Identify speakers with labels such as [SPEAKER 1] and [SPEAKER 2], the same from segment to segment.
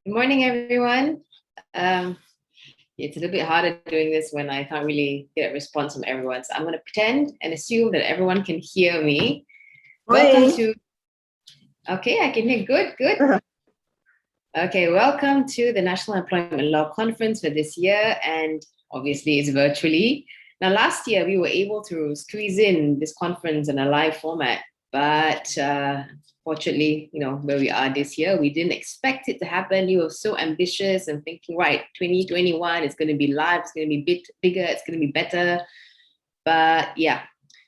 [SPEAKER 1] Good morning, everyone. Um, it's a little bit harder doing this when I can't really get a response from everyone. So I'm going to pretend and assume that everyone can hear me. Welcome
[SPEAKER 2] Morning.
[SPEAKER 1] to, okay, I can hear good, good. Okay, welcome to the National Employment Law Conference for this year. And obviously, it's virtually. Now, last year, we were able to squeeze in this conference in a live format. But fortunately, where we are this year, we didn't expect it to happen. You were so ambitious and thinking, right, 2021 is going to be live, it's going to be bigger, it's going to be better. But yeah,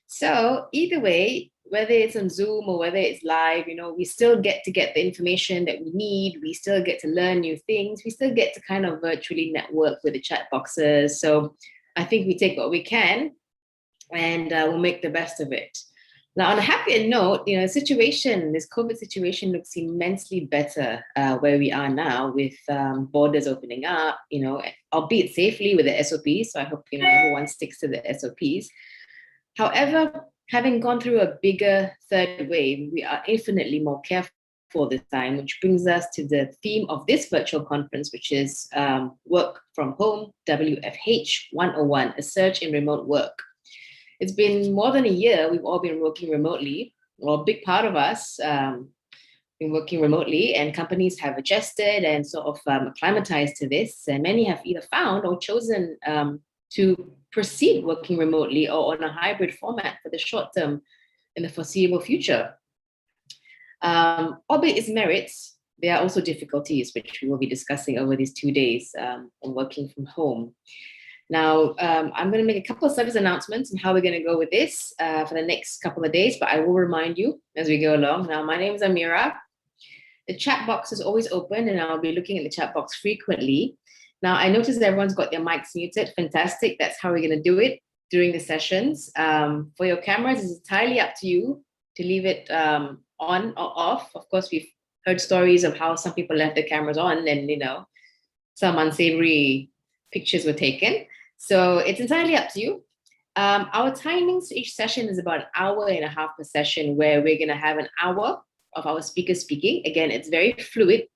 [SPEAKER 1] so either way, whether it's on Zoom or whether it's live, we still get the information that we need. We still get to learn new things. We still get to kind of virtually network with the chat boxes. So I think we take what we can and we'll make the best of it. Now, on a happier note, this COVID situation looks immensely better where we are now with borders opening up, albeit safely with the SOPs. So I hope, everyone sticks to the SOPs. However, having gone through a bigger third wave, we are infinitely more careful this time, which brings us to the theme of this virtual conference, which is Work from Home, WFH 101, a surge in remote work. It's been more than a year we've all been working remotely, or a big part of us been working remotely, and companies have adjusted and sort of acclimatized to this. And many have either found or chosen to proceed working remotely or on a hybrid format for the short term in the foreseeable future. Albeit its merits, there are also difficulties, which we will be discussing over these 2 days on working from home. Now, I'm going to make a couple of service announcements on how we're going to go with this for the next couple of days, but I will remind you as we go along. Now, my name is Amira. The chat box is always open, and I'll be looking at the chat box frequently. Now, I noticed that everyone's got their mics muted. Fantastic. That's how we're going to do it during the sessions. For your cameras, it's entirely up to you to leave it on or off. Of course, we've heard stories of how some people left their cameras on and, some unsavory pictures were taken. So it's entirely up to you. Our timings for each session is about an hour and a half per session, where we're going to have an hour of our speakers speaking. Again, it's very fluid,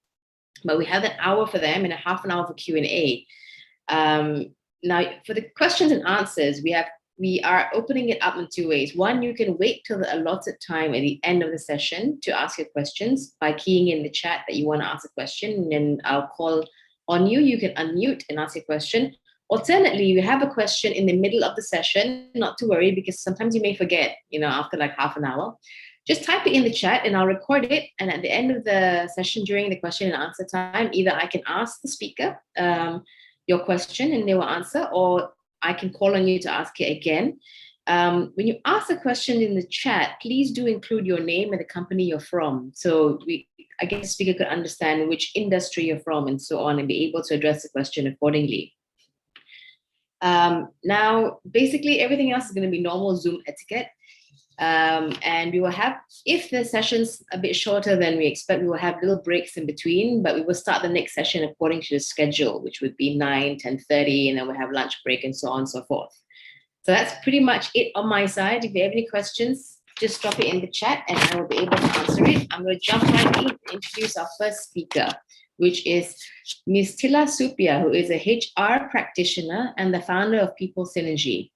[SPEAKER 1] but we have an hour for them and a half an hour for Q&A. Now, for the questions and answers, we are opening it up in two ways. One, you can wait till the allotted time at the end of the session to ask your questions by keying in the chat that you want to ask a question, and then I'll call on you. You can unmute and ask your question. Alternately, you have a question in the middle of the session, not to worry, because sometimes you may forget, after like half an hour. Just type it in the chat and I'll record it. And at the end of the session, during the question and answer time, either I can ask the speaker your question and they will answer, or I can call on you to ask it again. When you ask a question in the chat, please do include your name and the company you're from. So I guess the speaker could understand which industry you're from and so on, and be able to address the question accordingly. Now, basically, everything else is going to be normal Zoom etiquette. And we will have, if the session's a bit shorter than we expect, we will have little breaks in between, but we will start the next session according to the schedule, which would be 9, 10:30, and then we'll have lunch break and so on and so forth. So that's pretty much it on my side. If you have any questions, just drop it in the chat and I will be able to answer it. I'm going to jump right in and introduce our first speaker, which is Ms. Thila Suppiah, who is a HR practitioner and the founder of People Synergy.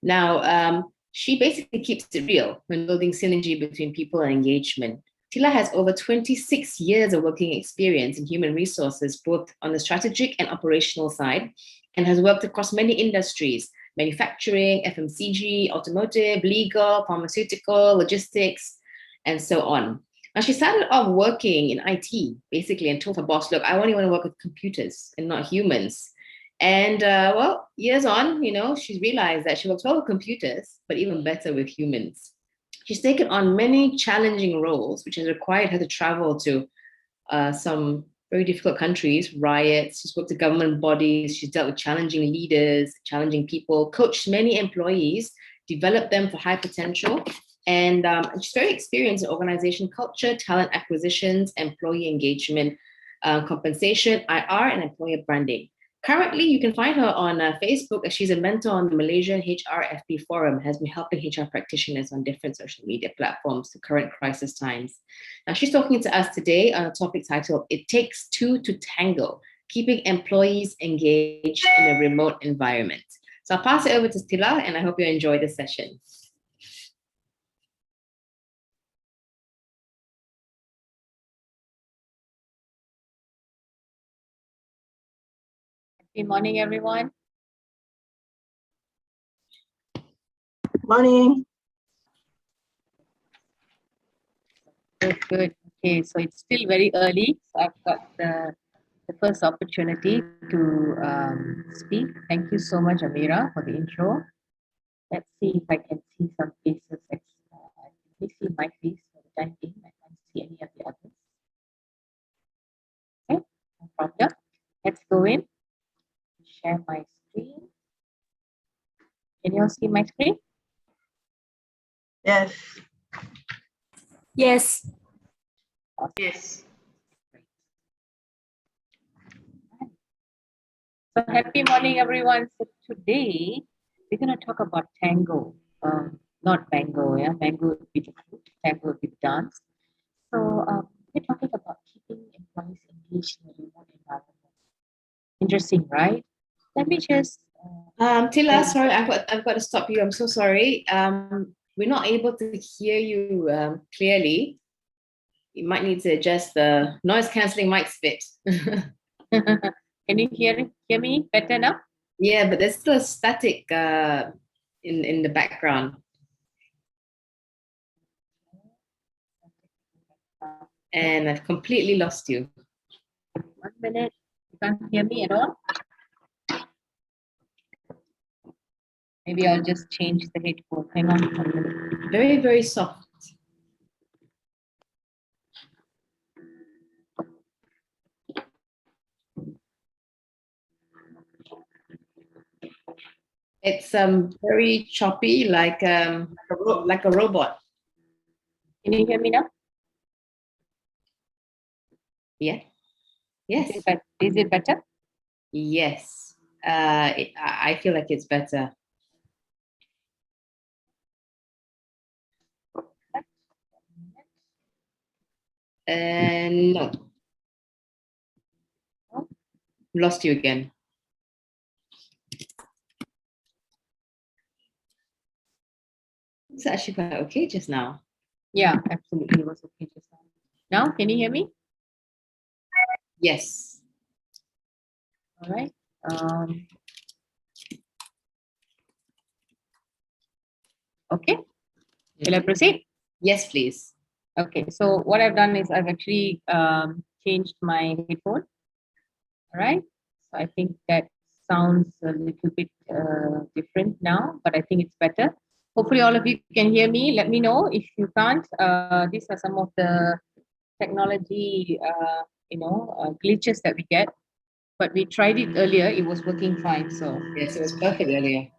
[SPEAKER 1] Now, she basically keeps it real when building synergy between people and engagement. Thila has over 26 years of working experience in human resources, both on the strategic and operational side, and has worked across many industries: manufacturing, FMCG, automotive, legal, pharmaceutical, logistics, and so on. Now, she started off working in IT, basically, and told her boss, look, I only want to work with computers and not humans. And years on, she's realized that she works well with computers, but even better with humans. She's taken on many challenging roles, which has required her to travel to some very difficult countries, riots. She's worked with government bodies. She's dealt with challenging leaders, challenging people, coached many employees, developed them for high potential. And she's very experienced in organization culture, talent acquisitions, employee engagement, compensation, IR, and employer branding. Currently, you can find her on Facebook. She's a mentor on the Malaysian HRFP forum, has been helping HR practitioners on different social media platforms to current crisis times. Now, she's talking to us today on a topic titled, It Takes Two to Tango, Keeping Employees Engaged in a Remote Environment. So I'll pass it over to Thila, and I hope you enjoy the session.
[SPEAKER 2] Good morning, everyone.
[SPEAKER 3] Morning.
[SPEAKER 2] Good. Okay, so it's still very early. So I've got the first opportunity to speak. Thank you so much, Amira, for the intro. Let's see if I can see some faces. I can see my face for the time being. I can't see any of the others. Okay, no problem. Let's go in. Share my screen. Can you all see my screen?
[SPEAKER 3] Yes.
[SPEAKER 1] Yes.
[SPEAKER 3] Yes.
[SPEAKER 2] So happy morning, everyone. So today we're going to talk about tango. Not mango, yeah. Mango would be the fruit. Tango would be the dance. So we're talking about keeping employees engaged in a remote environment. Interesting, right? Let me just.
[SPEAKER 1] Thila, sorry, I've got to stop you. I'm so sorry. We're not able to hear you clearly. You might need to adjust the noise cancelling mic fit.
[SPEAKER 2] Can you hear me better now?
[SPEAKER 1] Yeah, but there's still a static in the background. And I've completely lost you.
[SPEAKER 2] 1 minute. You can't hear me at all? Maybe I'll just change the headphone. Hang on 1 minute.
[SPEAKER 1] Very, very soft. It's very choppy, like a robot.
[SPEAKER 2] Can you hear me now?
[SPEAKER 1] Yeah. Yes.
[SPEAKER 2] Is it better?
[SPEAKER 1] Yes. I feel like it's better. No. Lost you again. It's actually quite okay just now.
[SPEAKER 2] Yeah, absolutely. It was okay just now. Now, can you hear me?
[SPEAKER 1] Yes.
[SPEAKER 2] All right. Okay. Will I proceed?
[SPEAKER 1] Yes, please.
[SPEAKER 2] Okay. So what I've done is I've actually changed my headphone. All right. So I think that sounds a little bit different now, but I think it's better. Hopefully, all of you can hear me. Let me know if you can't. These are some of the technology, glitches that we get. But we tried it earlier. It was working fine. So
[SPEAKER 1] Yes, it was perfect earlier.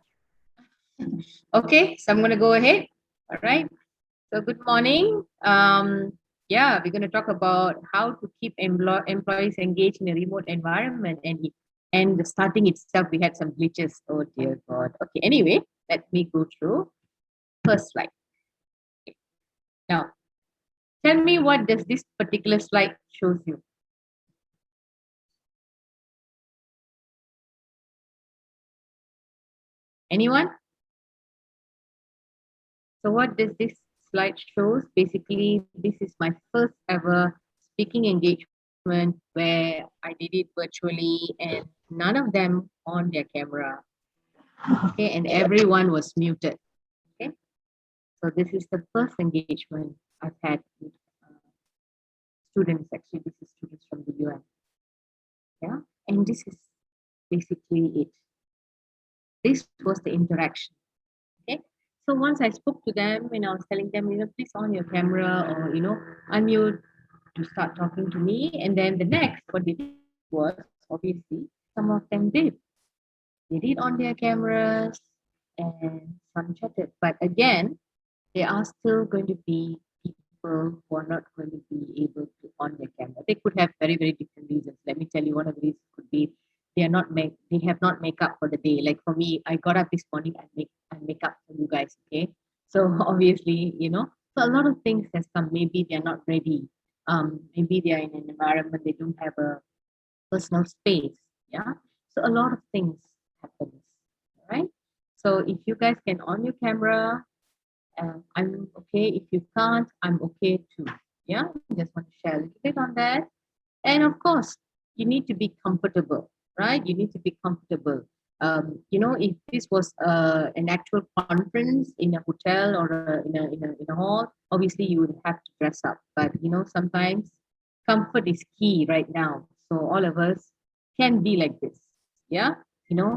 [SPEAKER 2] okay, so I'm going to go ahead. All right. So good morning. Yeah, we're going to talk about how to keep employees engaged in a remote environment, and the starting itself we had some glitches. Oh dear God. Okay. Anyway, let me go through first slide. Okay. Now, tell me what does this particular slide shows you? Anyone? So what does this slide shows? Basically, this is my first ever speaking engagement where I did it virtually and none of them on their camera. Okay, and everyone was muted. Okay, so this is the first engagement I've had with students. Actually, this is students from the UN. Yeah, and this is basically it. This was the interaction. Okay, so once I spoke to them and I was telling them, please on your camera or unmute to start talking to me. And then the next, what they did was obviously some of them did. They did on their cameras and some chatted. But again, there are still going to be people who are not going to be able to on their camera. They could have very, very different reasons. Let me tell you, one of the reasons could be they have not make up for the day. Like for me, I got up this morning and make up for you guys. Okay. So obviously, so a lot of things has come. Maybe they're not ready. Maybe they're in an environment they don't have a personal space. Yeah. So a lot of things happens. Right. So if you guys can on your camera, I'm okay. If you can't, I'm okay too. Yeah. Just want to share a little bit on that. And of course, you need to be comfortable, right? You need to be comfortable. If this was an actual conference in a hotel or in a hall, obviously you would have to dress up. But sometimes comfort is key right now. So all of us can be like this. Yeah.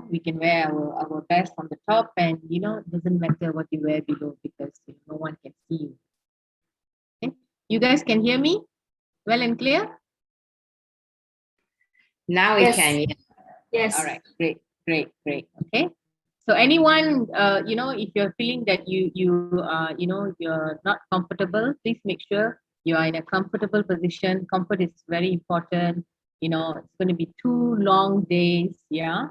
[SPEAKER 2] We can wear our best on the top, and it doesn't matter what you wear below, because no one can see you. Okay? You guys can hear me well and clear?
[SPEAKER 1] Now we
[SPEAKER 3] Yes.
[SPEAKER 1] can. Yeah.
[SPEAKER 3] Yes.
[SPEAKER 2] All right, great. Okay. So anyone, if you're feeling that you're not comfortable, please make sure you are in a comfortable position. Comfort is very important. It's going to be 2 long days. Yeah.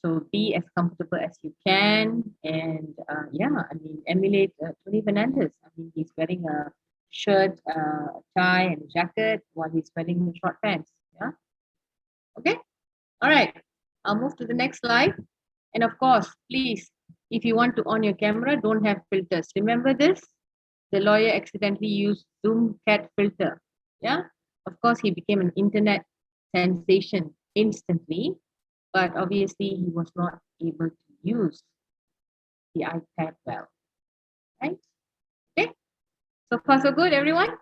[SPEAKER 2] So be as comfortable as you can. And emulate Tony Fernandez. I mean, he's wearing a shirt, a tie, and a jacket while he's wearing short pants. Yeah. Okay. All right. I'll move to the next slide. And of course, please, if you want to on your camera, don't have filters. Remember this? The lawyer accidentally used Zoom cat filter. Yeah. Of course, he became an internet sensation instantly, but obviously he was not able to use the iPad well. Right? Okay. So far, so good, everyone.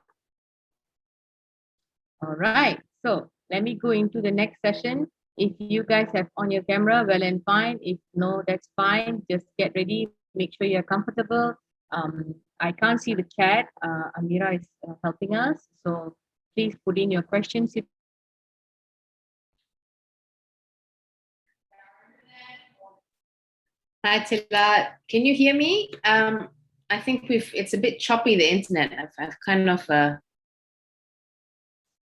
[SPEAKER 2] All right. So let me go into the next session. If you guys have on your camera, well and fine. If no, that's fine. Just get ready. Make sure you're comfortable. I can't see the chat. Amira is helping us. So please put in your questions.
[SPEAKER 1] Hi, Thila. Can you hear me? I think it's a bit choppy, the internet. I've kind of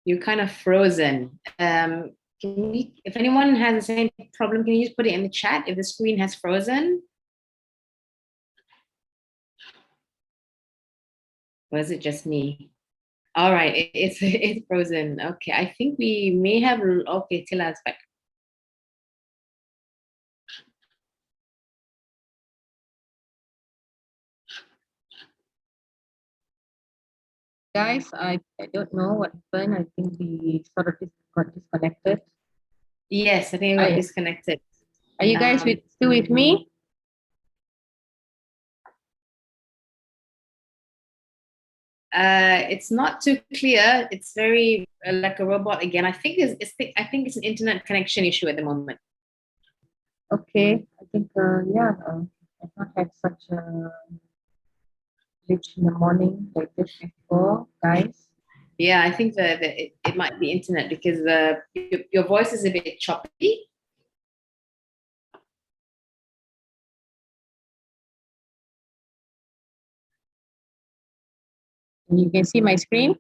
[SPEAKER 1] you're kind of frozen. If anyone has the same problem, can you just put it in the chat if the screen has frozen? Or is it just me? All right, it's frozen. Okay, I think we may have. Okay, Thila's back.
[SPEAKER 2] Guys, I don't know what happened. I think we sort of got disconnected.
[SPEAKER 1] Yes, I think I got disconnected.
[SPEAKER 2] Are you guys still with me?
[SPEAKER 1] It's not too clear. It's very like a robot again. I think it's an internet connection issue at the moment.
[SPEAKER 2] Okay, I think I've not had such a glitch in the morning like this before, guys.
[SPEAKER 1] Yeah, I think that it might be internet because your voice is a bit choppy.
[SPEAKER 2] You can see my screen.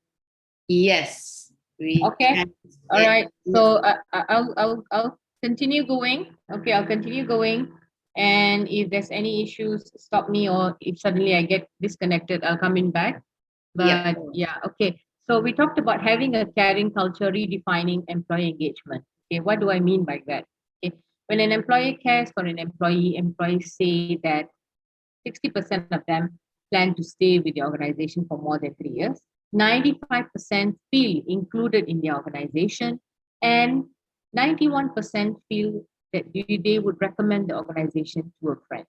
[SPEAKER 1] Yes.
[SPEAKER 2] Okay. All right. So I'll continue going. Okay, I'll continue going. And if there's any issues, stop me, or if suddenly I get disconnected, I'll come in back. But yeah, okay. So we talked about having a caring culture, redefining employee engagement. Okay, what do I mean by that? Okay, when an employer cares for an employee, employees say that 60% of them plan to stay with the organization for more than 3 years. 95% feel included in the organization, and 91% feel that they would recommend the organization to a friend.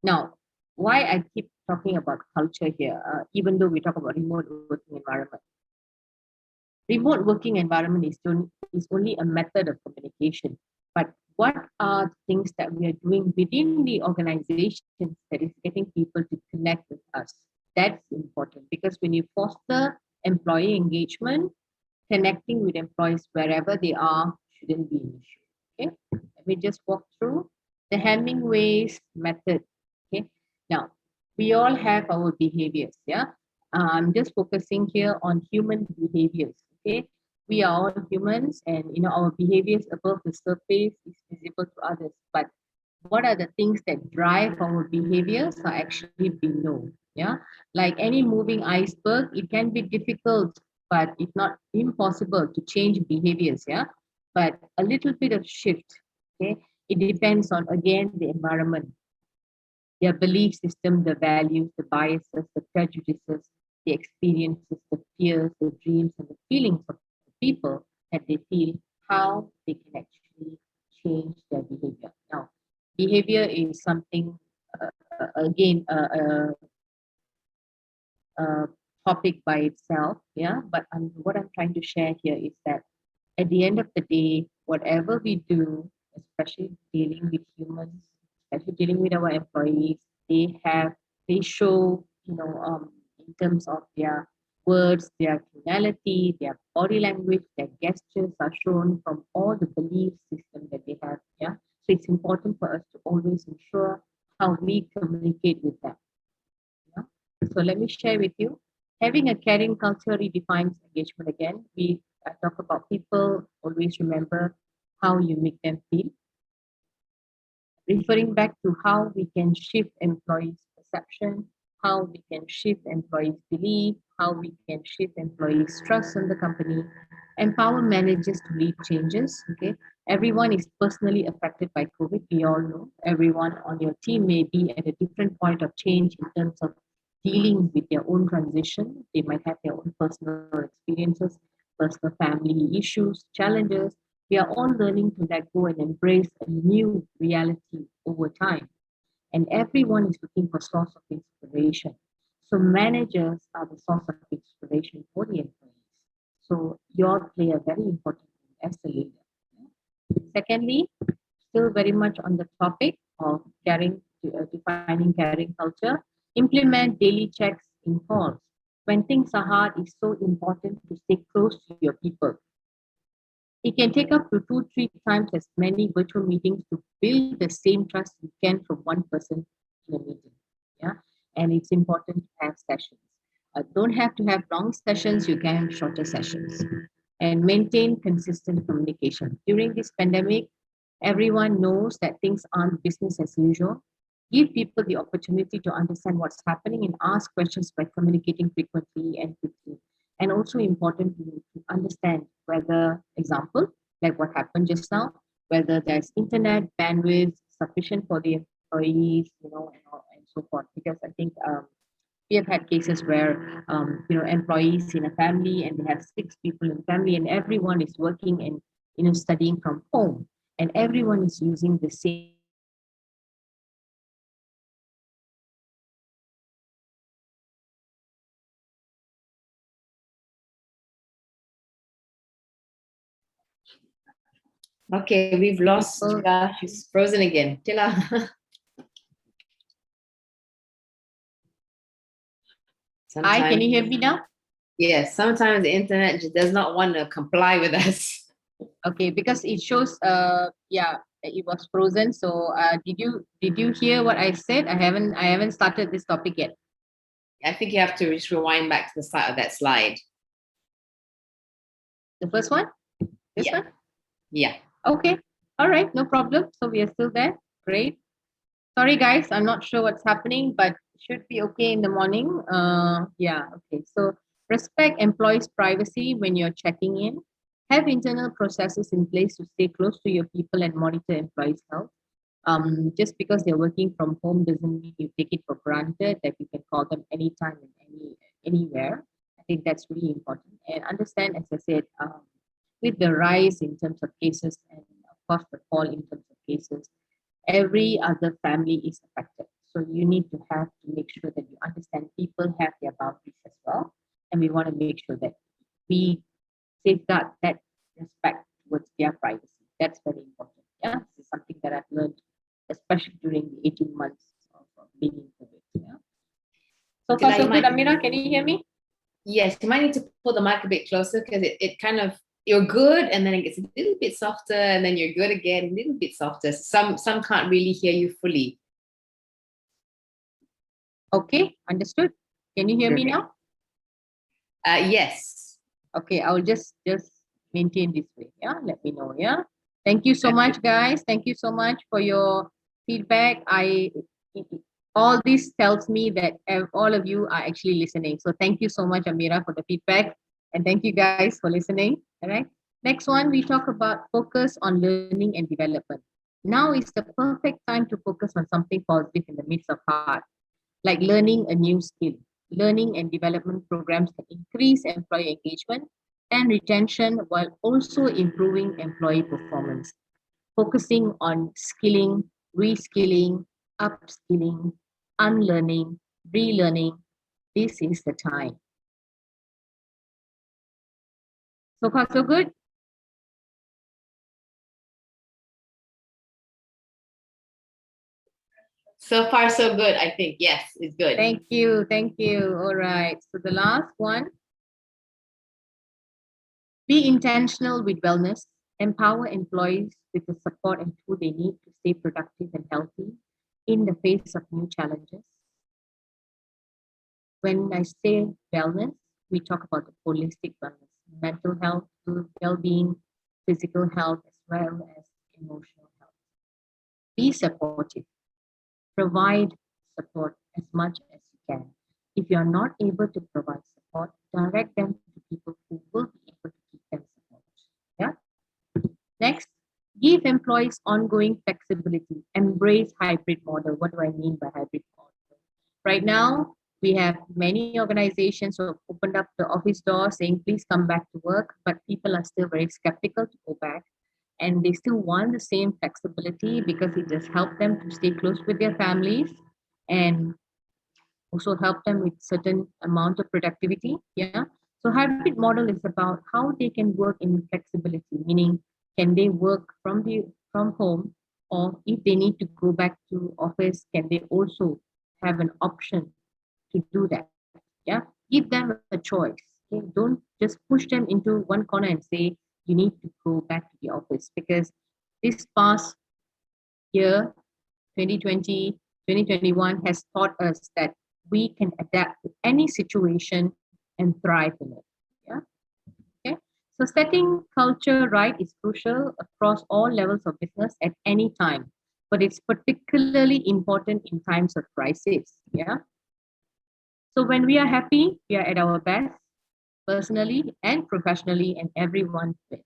[SPEAKER 2] Now, why I keep talking about culture here, even though we talk about remote working environment. Remote working environment is only a method of communication, but what are things that we are doing within the organization that is getting people to connect with us? That's important, because when you foster employee engagement, connecting with employees wherever they are shouldn't be an issue. Okay, let me just walk through the Hemingway's method. Okay, now we all have our behaviors. Yeah, I'm just focusing here on human behaviors. Okay, we are all humans, and our behaviors above the surface is visible to others, but what are the things that drive our behaviors are actually below. Yeah, like any moving iceberg, it can be difficult, but if not impossible, to change behaviors. Yeah, but a little bit of shift. Okay, it depends on, again, the environment, their belief system, the values, the biases, the prejudices, the experiences, the fears, the dreams, and the feelings of the people that they feel, how they can actually change their behavior. Now, behavior is something, again, a topic by itself. Yeah, but what I'm trying to share here is that at the end of the day, whatever we do, especially dealing with humans, especially dealing with our employees, they show, in terms of their words, their tonality, their body language, their gestures are shown from all the belief system that they have. Yeah. So it's important for us to always ensure how we communicate with them. Yeah. So let me share with you. Having a caring culture redefines engagement again. We talk about people, always remember how you make them feel, referring back to how we can shift employees' perception, how we can shift employees' belief, how we can shift employees' trust in the company, empower managers to lead changes. Okay, everyone is personally affected by COVID. We all know everyone on your team may be at a different point of change in terms of dealing with their own transition. They might have their own personal experiences, personal family issues, challenges. We are all learning to let go and embrace a new reality over time. And everyone is looking for source of inspiration. So managers are the source of inspiration for the employees. So you all play a very important role as a leader. Secondly, still very much on the topic of defining caring culture, implement daily checks in calls. When things are hard, it's so important to stay close to your people. It can take up to two, three times as many virtual meetings to build the same trust you can from one person in a meeting. Yeah, and it's important to have sessions. Don't have to have long sessions. You can have shorter sessions, and maintain consistent communication. During this pandemic, everyone knows that things aren't business as usual. Give people the opportunity to understand what's happening and ask questions by communicating frequently and quickly. And also important to understand whether, example, like what happened just now, whether there's internet bandwidth sufficient for the employees, and so forth. Because I think we have had cases where employees in a family, and they have six people in family, and everyone is working and studying from home, and everyone is using the same internet bandwidth. And everyone is using the same
[SPEAKER 1] Okay, we've lost
[SPEAKER 2] people.
[SPEAKER 1] Tila. She's frozen again. Tila.
[SPEAKER 2] Hi, can
[SPEAKER 1] Sometimes,
[SPEAKER 2] you hear me now?
[SPEAKER 1] yes, sometimes the internet just does not want to comply with us.
[SPEAKER 2] Okay, because it shows yeah, it was frozen. So did you hear what I said? I haven't started this topic yet.
[SPEAKER 1] I think you have to just rewind back to the start of that slide.
[SPEAKER 2] The first one? This
[SPEAKER 1] Yeah.
[SPEAKER 2] one?
[SPEAKER 1] Yeah.
[SPEAKER 2] Okay. All right, no problem. So we are still there. Great. Sorry guys, I'm not sure what's happening, but should be okay in the morning. Yeah, okay. So respect employees' privacy when you're checking in. Have internal processes in place to stay close to your people and monitor employees' health. Just because they're working from home doesn't mean you take it for granted that you can call them anytime and anywhere. I think that's really important. And understand, as I said, with the rise in terms of cases, and of course the fall in terms of cases, every other family is affected. So you need to have to make sure that you understand people have their boundaries as well. And we want to make sure that we safeguard that respect towards their privacy. That's very important. Yeah, this is something that I've learned, especially during the 18 months of being in COVID. Yeah. So far,
[SPEAKER 1] Tila,
[SPEAKER 2] so good. Amira, can you hear me?
[SPEAKER 1] yes, you might need to pull the mic a bit closer because it kind of, you're good and then it gets a little bit softer and then you're good again, a little bit softer. Some can't really hear you fully.
[SPEAKER 2] Okay, understood. Can you hear me now?
[SPEAKER 1] Yes.
[SPEAKER 2] Okay, I'll just maintain this way. Yeah, let me know. Yeah. Thank you so much, guys. Thank you so much for your feedback. All this tells me that all of you are actually listening. So thank you so much, Amira, for the feedback, and thank you guys for listening. All right. Next one, we talk about focus on learning and development. Now is the perfect time to focus on something positive in the midst of hard, like learning a new skill. Learning and development programs can increase employee engagement and retention while also improving employee performance. Focusing on skilling, reskilling, upskilling, unlearning, relearning, this is the time. So far, so good?
[SPEAKER 1] So far, so good, I think. Yes, it's good.
[SPEAKER 2] Thank you. Thank you. All right. So the last one, be intentional with wellness. Empower employees with the support and tool they need to stay productive and healthy in the face of new challenges. When I say wellness, we talk about the holistic wellness, mental health, well-being, physical health, as well as emotional health. Be supportive. Provide support as much as you can. If you are not able to provide support, direct them to people who will be able to keep them support. Yeah. Next, give employees ongoing flexibility. Embrace hybrid model. What do I mean by hybrid model? Right now, we have many organizations who have opened up the office door saying, please come back to work, but people are still very skeptical to go back. And they still want the same flexibility because it does help them to stay close with their families and also help them with certain amount of productivity. Yeah. So hybrid model is about how they can work in flexibility, meaning can they work from home, or if they need to go back to office, can they also have an option to do that? Yeah. Give them a choice. Okay? Don't just push them into one corner and say you need to go back to the office, because this past year 2020, 2021 has taught us that we can adapt to any situation and thrive in it. Yeah. Okay. So setting culture right is crucial across all levels of business at any time, but it's particularly important in times of crisis. Yeah. So when we are happy, we are at our best, personally and professionally, and everyone wins.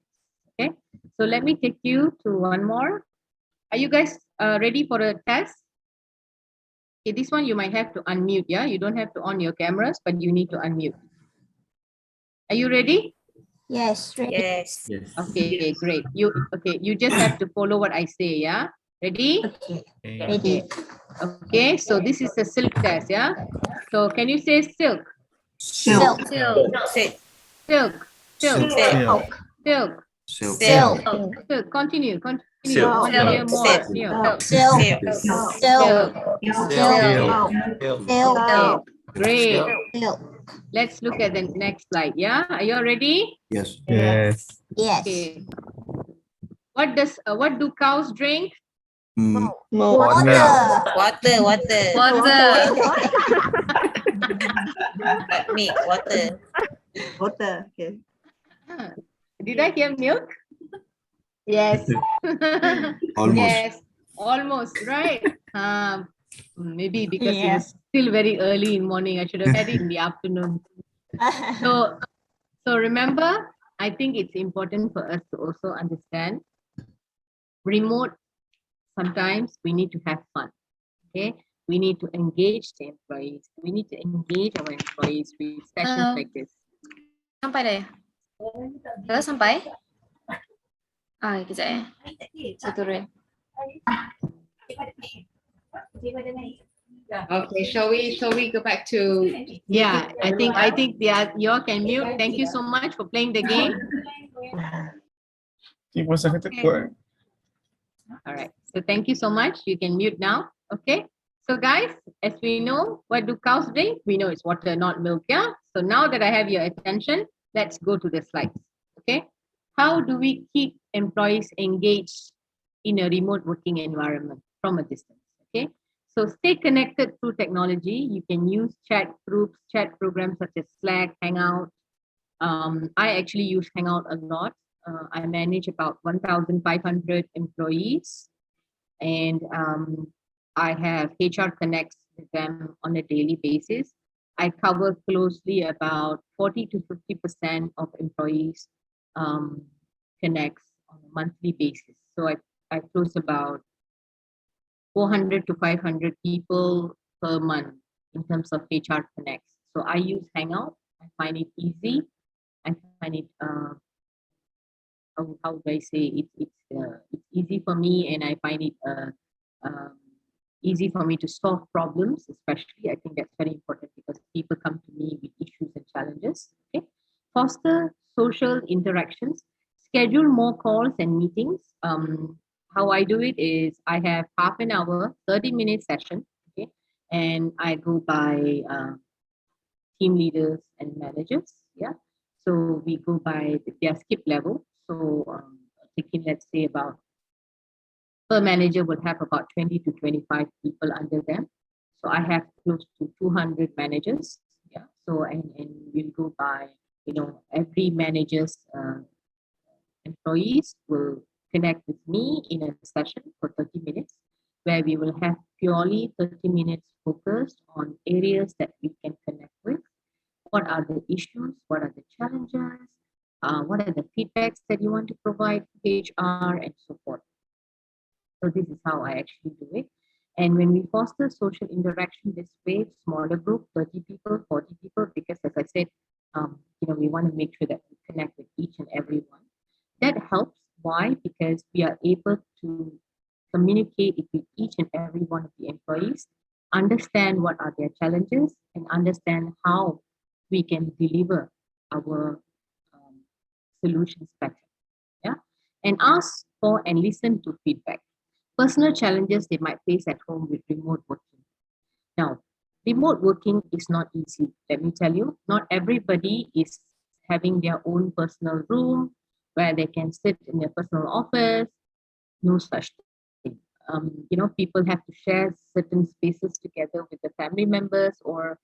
[SPEAKER 2] Okay. So let me take you to one more. Are you guys ready for a test? Okay, this one you might have to unmute, yeah? You don't have to on your cameras, but you need to unmute. Are you ready?
[SPEAKER 4] Yes, ready.
[SPEAKER 3] Yes.
[SPEAKER 5] Yes.
[SPEAKER 2] Okay, great. You just have to follow what I say, yeah? Ready?
[SPEAKER 4] Okay,
[SPEAKER 5] Okay.
[SPEAKER 4] ready.
[SPEAKER 2] Okay, so this is the silk test, yeah? So can you say silk?
[SPEAKER 4] Silk.
[SPEAKER 3] Silk.
[SPEAKER 2] Silk. Silk.
[SPEAKER 3] Silk.
[SPEAKER 2] Silk.
[SPEAKER 5] Silk.
[SPEAKER 4] Silk.
[SPEAKER 2] Silk. Continue. Continue.
[SPEAKER 5] Silk.
[SPEAKER 2] I want to hear more.
[SPEAKER 3] Silk.
[SPEAKER 2] Yeah.
[SPEAKER 4] Silk.
[SPEAKER 3] Silk.
[SPEAKER 4] Silk.
[SPEAKER 2] Silk.
[SPEAKER 4] Silk.
[SPEAKER 2] Okay, great.
[SPEAKER 4] Silk.
[SPEAKER 2] Let's look at the next slide, yeah? Are you all ready?
[SPEAKER 5] Yes.
[SPEAKER 6] Yes.
[SPEAKER 4] Yes.
[SPEAKER 2] Okay. What do cows drink?
[SPEAKER 4] Water.
[SPEAKER 3] Water.
[SPEAKER 2] Water.
[SPEAKER 3] Not milk. Water.
[SPEAKER 7] Water. Okay.
[SPEAKER 2] Did I hear milk? Yes.
[SPEAKER 5] Almost.
[SPEAKER 2] Yes, almost, right? Maybe because it was
[SPEAKER 4] Yes.
[SPEAKER 2] still very early in morning. I should have had it in the afternoon. So remember, I think it's important for us to also understand remote, sometimes we need to have fun. Okay. We need to engage the employees. We need to engage our employees with sessions like this.
[SPEAKER 8] Sampai dah ya? Dah sampai? Kejap ya. Saya turun.
[SPEAKER 1] Okay, shall we go back to
[SPEAKER 2] Yeah, I think you all can mute. Thank you so much for playing the game.
[SPEAKER 6] It was a good word.
[SPEAKER 2] All right. So thank you so much. You can mute now. Okay. So guys, as we know, what do cows drink? We know it's water, not milk. Yeah. So now that I have your attention, let's go to the slides. Okay. How do we keep employees engaged in a remote working environment from a distance? Okay. So stay connected through technology. You can use chat groups, chat programs such as Slack, Hangout. I actually use Hangout a lot. I manage about 1,500 employees, and I have HR connects with them on a daily basis. I cover closely about 40 to 50% of employees um, connects on a monthly basis. So I close about 400 to 500 people per month in terms of HR connects. So I use Hangout. I find it easy. I find it how do I say it, it's easy for me, and I find it um, easy for me to solve problems. Especially, I think that's very important because people come to me with issues and challenges. Okay, foster social interactions, schedule more calls and meetings. How I do it is I have half an hour, 30-minute session. Okay, and I go by team leaders and managers. Yeah. So we go by their skip level. So thinking, let's say about per manager would have about 20 to 25 people under them. So I have close to 200 managers. Yeah. So and we'll go by, every manager's employees will connect with me in a session for 30 minutes where we will have purely 30 minutes focused on areas that we can connect with. What are the issues? What are the challenges? What are the feedbacks that you want to provide to HR and so forth? So this is how I actually do it. And when we foster social interaction this way, smaller group, 30 people, 40 people, because as I said, we want to make sure that we connect with each and every one. That helps. Why? Because we are able to communicate with each and every one of the employees, understand what are their challenges, and understand how we can deliver our solutions better. Yeah. And ask for and listen to feedback. Personal challenges they might face at home with remote working. Now, remote working is not easy. Let me tell you, not everybody is having their own personal room where they can sit in their personal office. No such thing. People have to share certain spaces together with the family members, or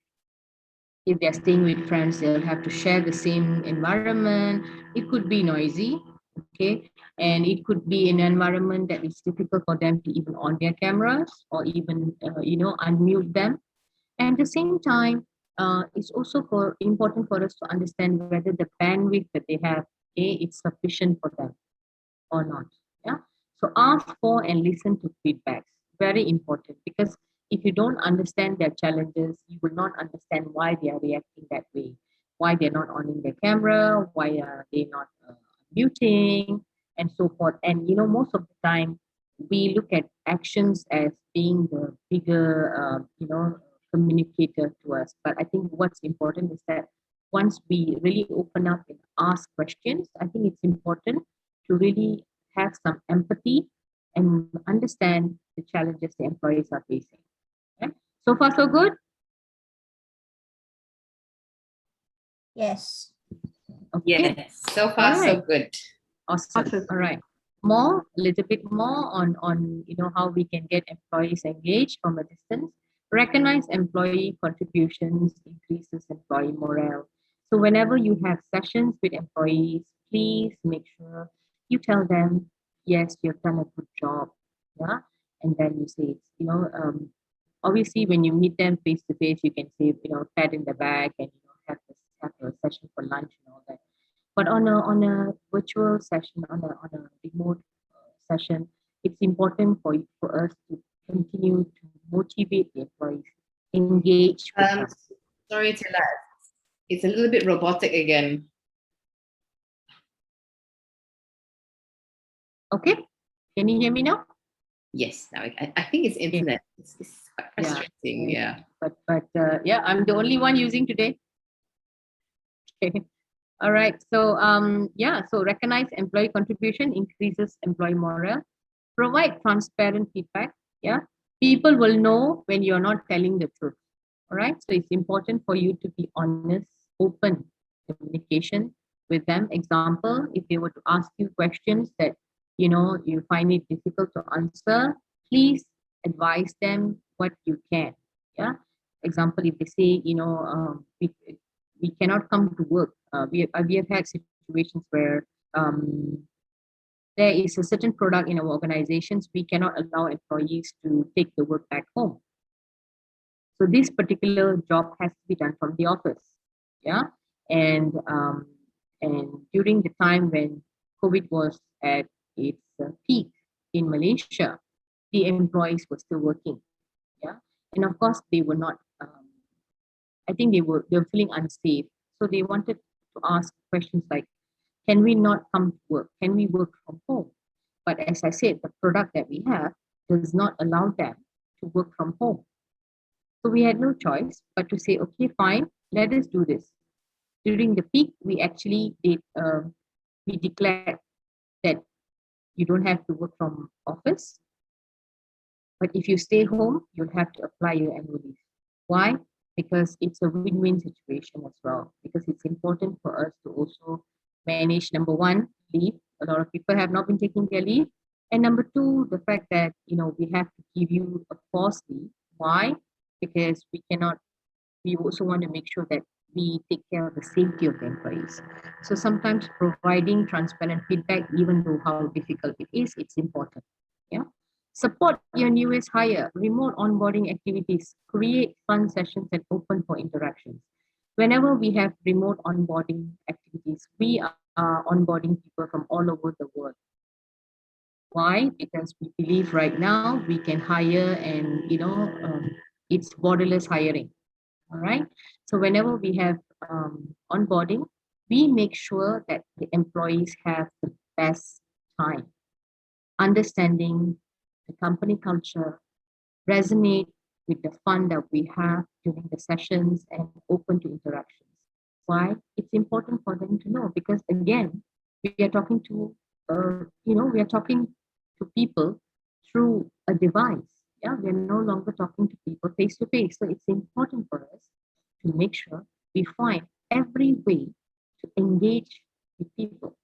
[SPEAKER 2] if they're staying with friends, they'll have to share the same environment. It could be noisy, okay, and it could be an environment that is difficult for them to even on their cameras or even unmute them. And at the same time, it's also important for us to understand whether the bandwidth that they have, it's sufficient for them or not. Yeah. So ask for and listen to feedbacks. Very important, because if you don't understand their challenges, you will not understand why they are reacting that way, why they're not on their camera, why are they not muting, and so forth. And most of the time, we look at actions as being the bigger, communicator to us. But I think what's important is that once we really open up and ask questions, I think it's important to really have some empathy and understand the challenges the employees are facing. Okay? So far, so good?
[SPEAKER 4] Yes.
[SPEAKER 2] Okay.
[SPEAKER 1] Yes, so far so
[SPEAKER 2] Alright.
[SPEAKER 1] good.
[SPEAKER 2] Awesome. All right. More, a little bit more on how we can get employees engaged from a distance. Recognize employee contributions, increases employee morale. So whenever you have sessions with employees, please make sure you tell them, yes, you've done a good job. Yeah. And then you say, obviously when you meet them face to face, you can say, pat in the back and have a session for lunch and all that. But on a virtual session, on a remote session, it's important for us to continue to motivate the employees, engage with them.
[SPEAKER 1] Sorry to that. It's a little bit robotic again.
[SPEAKER 2] Okay, can you hear me now?
[SPEAKER 1] Yes, now I think it's internet. It's quite frustrating. Yeah.
[SPEAKER 2] But yeah, I'm the only one using today. Okay. All right. So so recognize employee contribution increases employee morale. Provide transparent feedback. Yeah. People will know when you're not telling the truth. All right. So it's important for you to be honest, open communication with them. Example, if they were to ask you questions that you find it difficult to answer, please advise them what you can. Yeah. Example, if they say, we cannot come to work. We have had situations where there is a certain product in our organizations, we cannot allow employees to take the work back home. So this particular job has to be done from the office. Yeah. And during the time when COVID was at its peak in Malaysia, the employees were still working. Yeah. And of course, they were not, I think they were feeling unsafe. So they wanted to ask questions like, can we not come to work? Can we work from home? But as I said, the product that we have does not allow them to work from home. So we had no choice but to say, okay, fine, let us do this. During the peak, we actually did, we declared that you don't have to work from office, but if you stay home, you'll have to apply your annual leave. Why? Because it's a win-win situation as well. Because it's important for us to also manage, number one, leave. A lot of people have not been taking their leave. And number two, the fact that, we have to give you a forced leave. Why? Because we also want to make sure that we take care of the safety of the employees. So sometimes providing transparent feedback, even though how difficult it is, it's important. Yeah. Support your newest hire, remote onboarding activities, create fun sessions and open for interactions. Whenever we have remote onboarding activities, we are onboarding people from all over the world. Why? Because we believe right now we can hire and, it's borderless hiring. All right. So whenever we have onboarding, we make sure that the employees have the best time, understanding the company culture, resonate with the fun that we have during the sessions and open to interactions. Why? It's important for them to know because again, we are talking to, we are talking to people through a device. Yeah, we're no longer talking to people face to face. So it's important for us to make sure we find every way to engage with people.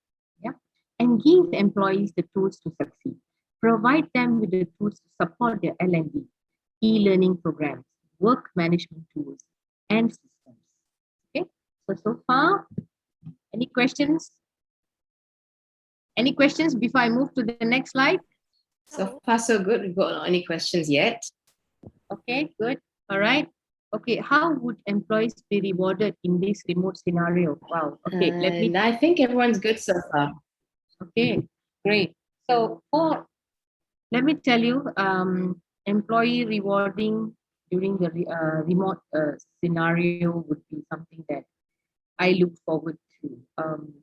[SPEAKER 2] Yeah, and give employees the tools to succeed. Provide them with the tools to support their L&D, e-learning programs, work management tools, and systems. Okay, so far, any questions? Any questions before I move to the next slide?
[SPEAKER 1] So far, so good. We've got any questions yet.
[SPEAKER 2] Okay, good. All right. Okay, how would employees be rewarded in this remote scenario? Wow. Okay, let me.
[SPEAKER 1] I think everyone's good so far.
[SPEAKER 2] Okay, great. So let me tell you, employee rewarding during the remote scenario would be something that I look forward to.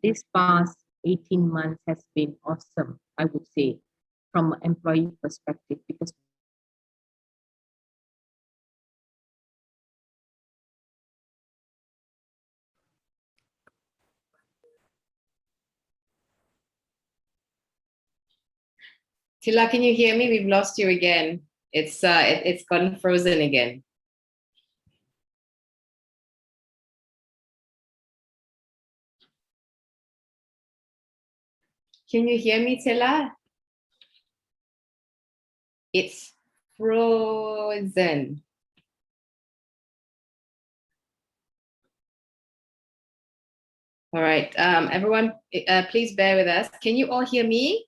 [SPEAKER 2] This past 18 months has been awesome, I would say, from an employee perspective, because
[SPEAKER 1] Thila, can you hear me? We've lost you again. It's gone frozen again. Can you hear me, Thila? It's frozen. All right, everyone, please bear with us. Can you all hear me?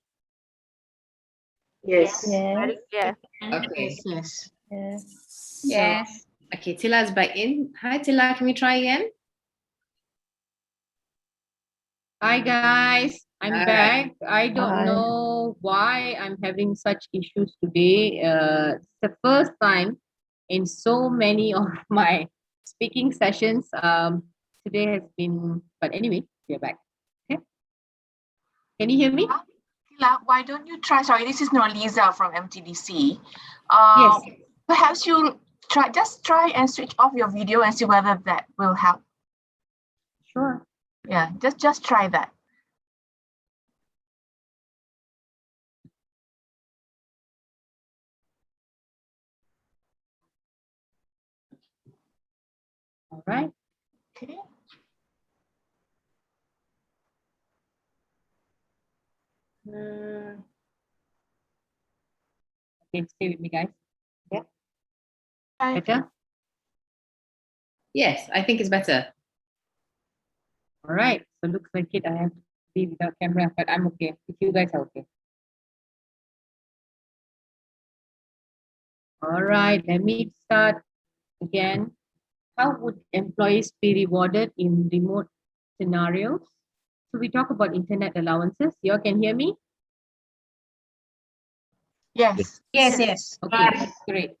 [SPEAKER 7] Yes.
[SPEAKER 8] Yes.
[SPEAKER 1] Okay.
[SPEAKER 2] yes.
[SPEAKER 8] Yes.
[SPEAKER 1] Okay, Tila's back in. Hi, Thila, can we try again?
[SPEAKER 2] Hi guys, I'm
[SPEAKER 1] All
[SPEAKER 2] back. I don't
[SPEAKER 7] Hi.
[SPEAKER 2] know why I'm having such issues today. It's the first time in so many of my speaking sessions. Today has been, but anyway, we're back. Okay. Can you hear me?
[SPEAKER 6] Thila, why don't you try? Sorry, this is Norliza from MTDC.
[SPEAKER 2] Yes.
[SPEAKER 6] Perhaps you try and switch off your video and see whether that will help.
[SPEAKER 2] Sure.
[SPEAKER 6] Yeah, just try that.
[SPEAKER 2] All right.
[SPEAKER 6] Okay.
[SPEAKER 2] Okay, stay with me, guys. Yeah.
[SPEAKER 6] Bye.
[SPEAKER 2] Better?
[SPEAKER 1] Yes, I think it's better.
[SPEAKER 2] All right. So looks like it. I have to be without camera, but I'm okay if you guys are okay. All right, let me start again. How would employees be rewarded in remote scenarios? So we talk about internet allowances. You all can hear me?
[SPEAKER 6] Yes.
[SPEAKER 3] Yes.
[SPEAKER 2] Okay, great.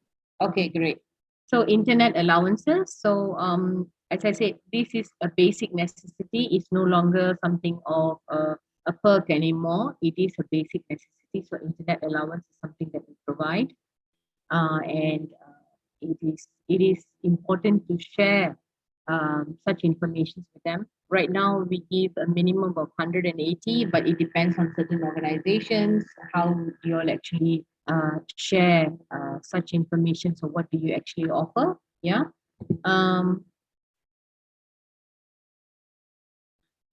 [SPEAKER 2] Okay, great. So internet allowances. So as I said, this is a basic necessity. It's no longer something of a perk anymore. It is a basic necessity. So internet allowance is something that we provide, and it is important to share such information with them. Right now, we give a minimum of 180, but it depends on certain organizations how you all actually share such information. So, what do you actually offer? Yeah. Um,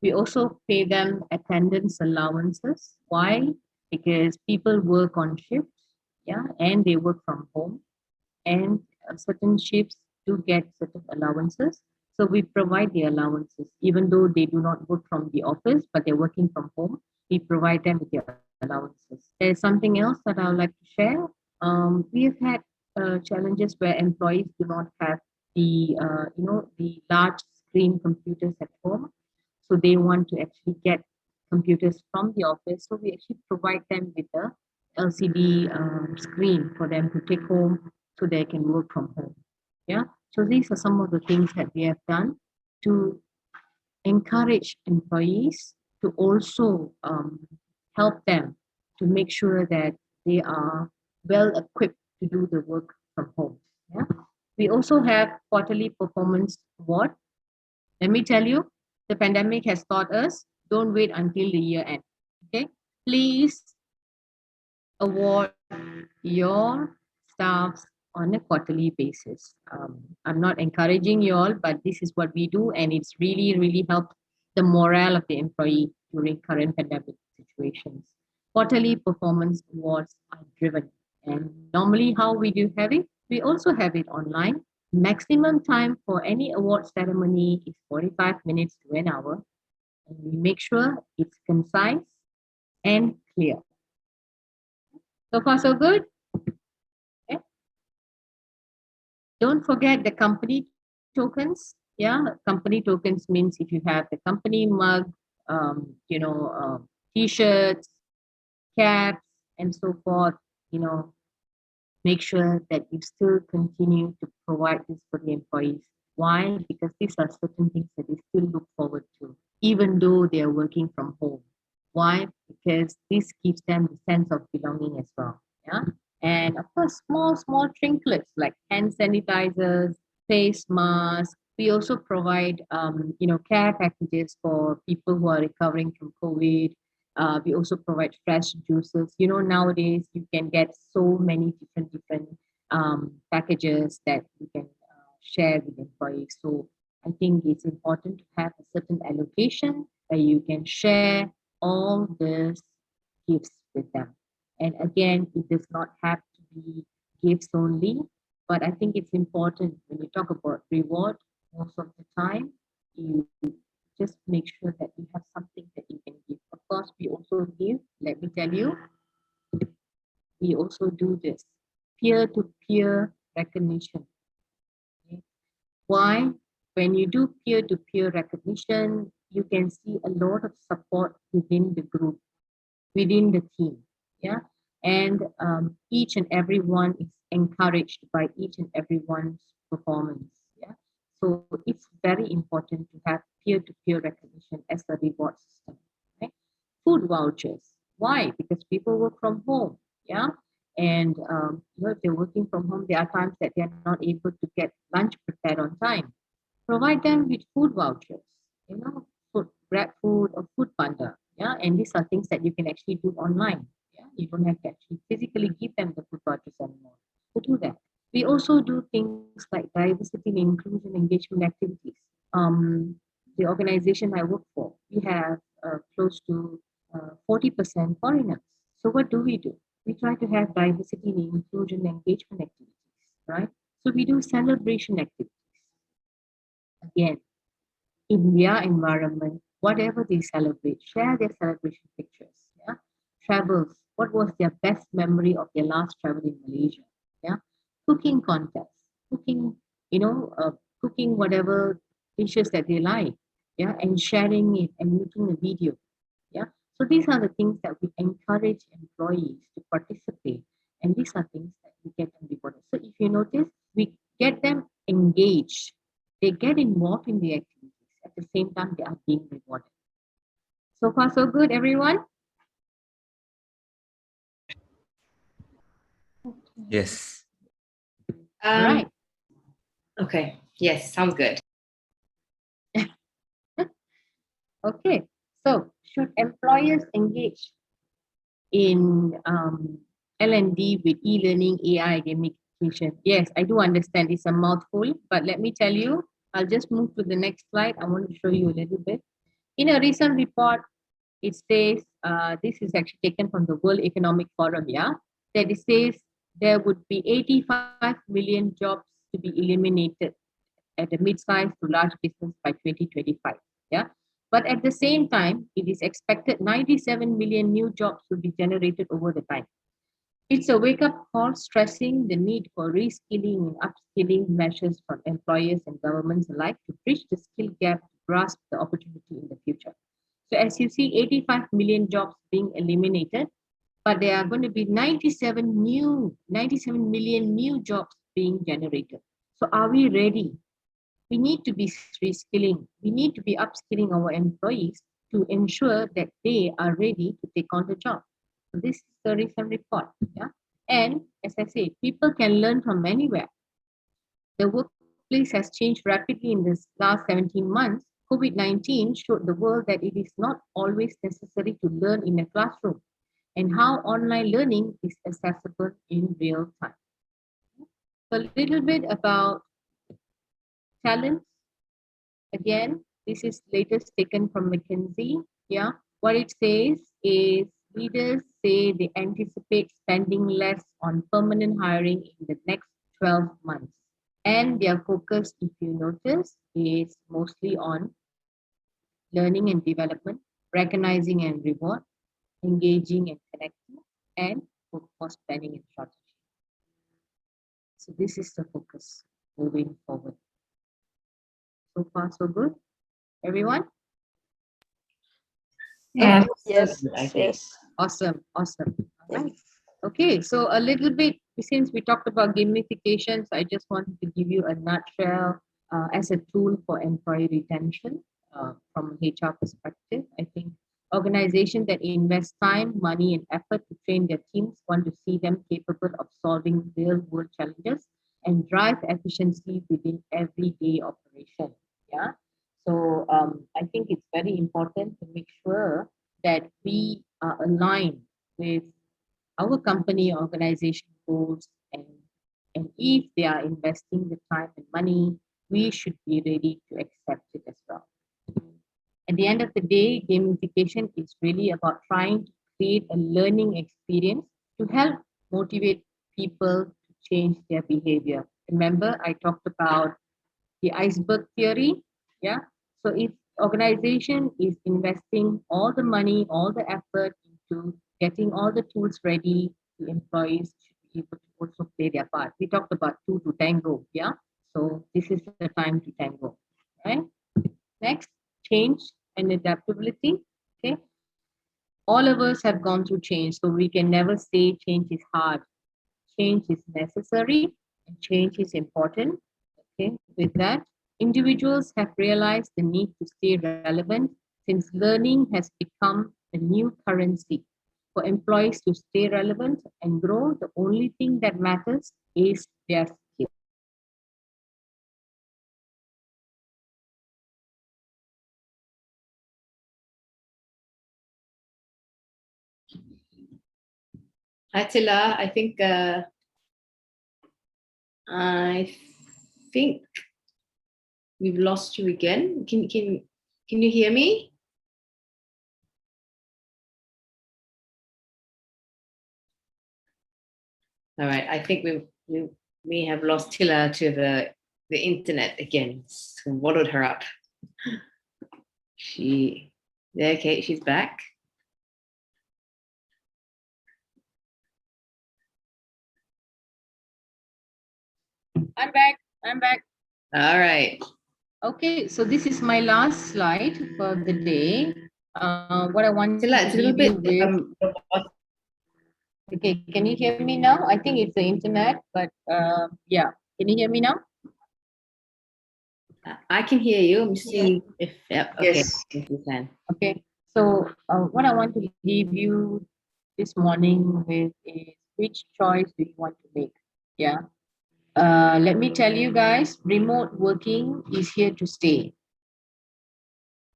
[SPEAKER 2] we also pay them attendance allowances. Why? Because people work on shifts, yeah, and they work from home, and certain shifts do get certain allowances. So we provide the allowances, even though they do not work from the office, but they're working from home. We provide them with the allowances. There's something else that I would like to share. We have had challenges where employees do not have the large screen computers at home, so they want to actually get computers from the office. So we actually provide them with a LCD screen for them to take home so they can work from home. Yeah. So these are some of the things that we have done to encourage employees to also help them to make sure that they are well equipped to do the work from home. Yeah. We also have quarterly performance award. Let me tell you, the pandemic has taught us don't wait until the year end. Okay. Please award your staffs on a quarterly basis. I'm not encouraging you all, but this is what we do, and it's really, really helped the morale of the employee during current pandemic situations. Quarterly performance awards are driven, and normally, how we do have it, we also have it online. Maximum time for any award ceremony is 45 minutes to an hour, and we make sure it's concise and clear. So far, so good. Okay. Don't forget the company tokens. Yeah, company tokens means if you have the company mug, t-shirts, caps, and so forth, you know, make sure that you still continue to provide this for the employees. Why? Because these are certain things that they still look forward to, even though they are working from home. Why? Because this gives them the sense of belonging as well. Yeah. And of course, small trinkets like hand sanitizers, face masks. We also provide, care packages for people who are recovering from COVID. We also provide fresh juices. You know, nowadays you can get so many different packages that you can share with employees. So I think it's important to have a certain allocation where you can share all these gifts with them. And again, it does not have to be gifts only, but I think it's important when you talk about reward, most of the time, you just make sure that you have something that you can give. Of course, we also give, let me tell you, we also do this peer-to-peer recognition. Okay? Why? When you do peer-to-peer recognition, you can see a lot of support within the group, within the team. Yeah. And each and every one is encouraged by each and everyone's performance. Yeah. So it's very important to have peer-to-peer recognition as a reward system. Right? Food vouchers. Why? Because people work from home. Yeah. And if they're working from home, there are times that they're not able to get lunch prepared on time. Provide them with food vouchers, food, grab food or food panda. Yeah, and these are things that you can actually do online. Yeah, you don't have to actually physically give them the food vouchers anymore. To do that, we also do things like diversity and inclusion engagement activities. The organization I work for, we have close to 40% foreigners. So what do? We try to have diversity and inclusion engagement activities, right? So we do celebration activities. Again, in their environment, whatever they celebrate, share their celebration pictures. Yeah. Travels, what was their best memory of their last travel in Malaysia? Yeah. Cooking contests, cooking, cooking whatever dishes that they like. Yeah. And sharing it and making a video. Yeah. So these are the things that we encourage employees to participate. And these are things that we get them rewarded. So if you notice, we get them engaged. They get involved in the activities. At the same time, they are being rewarded. So far, so good, everyone?
[SPEAKER 5] Yes.
[SPEAKER 2] All right.
[SPEAKER 1] Okay. Yes, sounds good.
[SPEAKER 2] Okay. So should employers engage in L&D with e-learning, AI, gamification? Yes, I do understand it's a mouthful, but let me tell you, I'll just move to the next slide. I want to show you a little bit. In a recent report, it says, this is actually taken from the World Economic Forum, yeah, that it says there would be 85 million jobs to be eliminated at the mid-sized to large business by 2025, yeah. But at the same time, it is expected 97 million new jobs will be generated over the time. It's a wake-up call stressing the need for reskilling and upskilling measures from employers and governments alike to bridge the skill gap to grasp the opportunity in the future. So as you see, 85 million jobs being eliminated, but there are going to be 97 million new jobs being generated. So are we ready? We need to be reskilling. We need to be upskilling our employees to ensure that they are ready to take on the job. So this is the recent report. Yeah. And as I say, people can learn from anywhere. The workplace has changed rapidly in this last 17 months. COVID-19 showed the world that it is not always necessary to learn in a classroom and how online learning is accessible in real time. So a little bit about talents. Again, this is latest taken from McKinsey. Yeah, what it says is leaders say they anticipate spending less on permanent hiring in the next 12 months. And their focus, if you notice, is mostly on learning and development, recognizing and reward, engaging and connecting, and workforce planning and strategy. So this is the focus moving forward. So far, so good. Everyone?
[SPEAKER 1] Yeah.
[SPEAKER 8] Yes.
[SPEAKER 1] I think.
[SPEAKER 8] Yes.
[SPEAKER 2] Awesome. Awesome. All right. Okay, so a little bit, since we talked about gamifications, I just wanted to give you a nutshell as a tool for employee retention from an HR perspective. I think organizations that invest time, money, and effort to train their teams want to see them capable of solving real world challenges and drive efficiency within everyday operation. Yeah. So I think it's very important to make sure that we are aligned with our company organization goals, and if they are investing the time and money, we should be ready to accept it as well. At the end of the day, gamification is really about trying to create a learning experience to help motivate people to change their behavior. Remember, I talked about the iceberg theory. Yeah. So if organization is investing all the money, all the effort into getting all the tools ready, the employees should be able to also play their part. We talked about two to tango. Yeah. So this is the time to tango. Right. Next, change and adaptability. Okay. All of us have gone through change, so we can never say change is hard. Change is necessary and change is important. Okay, with that, individuals have realized the need to stay relevant since learning has become a new currency. For employees to stay relevant and grow, the only thing that matters is their skill.
[SPEAKER 1] Hi, Thila. I think we've lost you again. Can you hear me? All right. I think we may have lost Thila to the internet again. Swallowed her up. She Yeah, okay, she's back.
[SPEAKER 2] I'm back. I'm back.
[SPEAKER 1] All right.
[SPEAKER 2] Okay, so this is my last slide for the day. What I want
[SPEAKER 1] Thila,
[SPEAKER 2] to
[SPEAKER 1] it's a little
[SPEAKER 2] leave you
[SPEAKER 1] bit
[SPEAKER 2] with. Okay, can you hear me now? I think it's the internet, but yeah, can you hear me now?
[SPEAKER 1] I can hear you. I'm seeing if okay,
[SPEAKER 6] Yes.
[SPEAKER 1] if you can.
[SPEAKER 2] Okay, so what I want to leave you this morning with is which choice do you want to make? Yeah. Let me tell you guys, remote working is here to stay.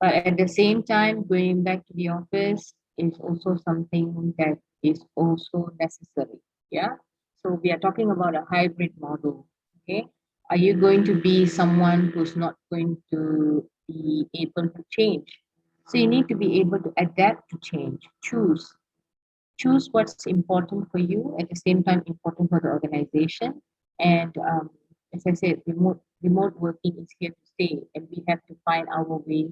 [SPEAKER 2] But at the same time, going back to the office is also something that is also necessary. Yeah. So we are talking about a hybrid model. Okay. Are you going to be someone who's not going to be able to change? So you need to be able to adapt to change, choose what's important for you, at the same time important for the organization. And as I said, remote working is here to stay, and we have to find our way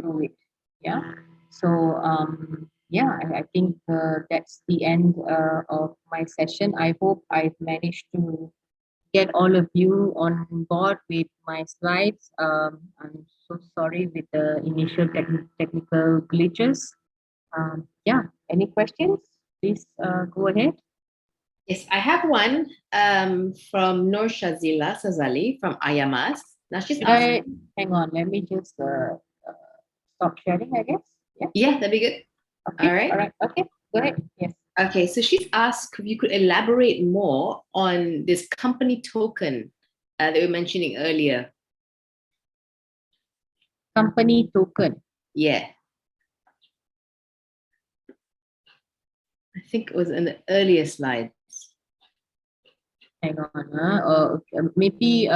[SPEAKER 2] through it. Yeah. So yeah, I think that's the end of my session. I hope I've managed to get all of you on board with my slides. I'm so sorry with the initial technical glitches. Yeah, any questions? Please go ahead.
[SPEAKER 1] Yes, I have one from Nur Shazila Sazali from Ayamas. Now she's
[SPEAKER 2] Should
[SPEAKER 1] asking.
[SPEAKER 2] hang on, let me just stop sharing, I guess. Yeah.
[SPEAKER 1] Yeah, that'd be good.
[SPEAKER 2] Okay.
[SPEAKER 1] All right.
[SPEAKER 2] All right. Okay. Go ahead. Yes.
[SPEAKER 1] Okay, so she's asked if you could elaborate more on this company token that we were mentioning earlier.
[SPEAKER 2] Company token.
[SPEAKER 1] Yeah. I think it was in the earlier slides.
[SPEAKER 2] Hang on. Maybe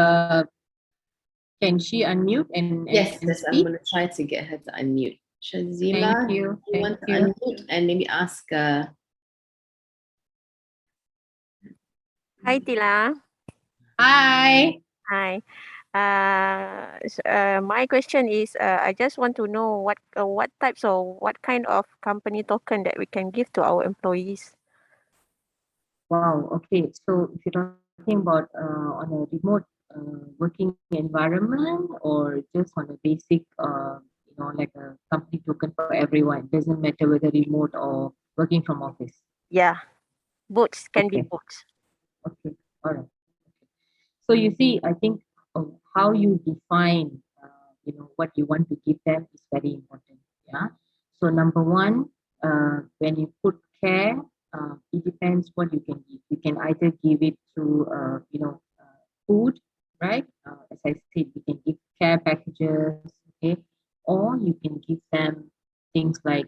[SPEAKER 2] can she unmute and
[SPEAKER 1] Yes,
[SPEAKER 2] and
[SPEAKER 1] yes, I'm
[SPEAKER 2] speak?
[SPEAKER 1] going to try to get her to unmute. Shazila,
[SPEAKER 2] Thank you.
[SPEAKER 1] you want
[SPEAKER 2] Thank
[SPEAKER 1] to
[SPEAKER 2] you.
[SPEAKER 1] unmute and maybe ask.
[SPEAKER 8] Hi, Thila.
[SPEAKER 2] Hi.
[SPEAKER 8] Hi. My question is, I just want to know what types or what kind of company token that we can give to our employees.
[SPEAKER 2] Wow. Okay. So if you're talking about on a remote working environment or just on a basic, like a company token for everyone, doesn't matter whether remote or working from office.
[SPEAKER 8] Yeah, both can be
[SPEAKER 2] Okay.
[SPEAKER 8] both.
[SPEAKER 2] Okay. All right. So you see, I think how you define, what you want to give them is very important. Yeah. So number one, when you put care, it depends what you can give. You can either give it through, food, right? As I said, you can give care packages, okay, or you can give them things like,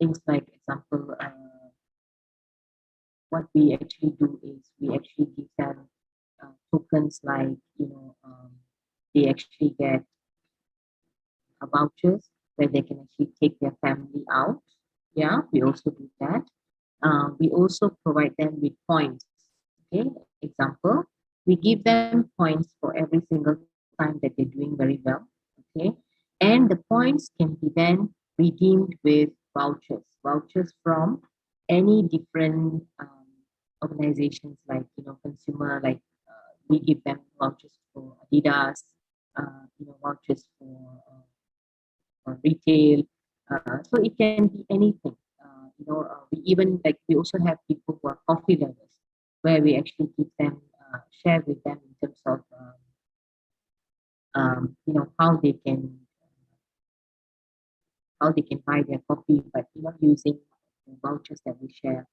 [SPEAKER 2] example. What we actually do is we actually give them tokens like they actually get vouchers where they can actually take their family out. Yeah, we also do that. We also provide them with points. Okay, example, we give them points for every single time that they're doing very well. Okay, and the points can be then redeemed with vouchers from any different organizations like consumer like we give them vouchers for Adidas, vouchers for retail. So it can be anything. We even like we also have people who are coffee lovers, where we actually give them share with them in terms of how they can buy their coffee, but using the vouchers that we share.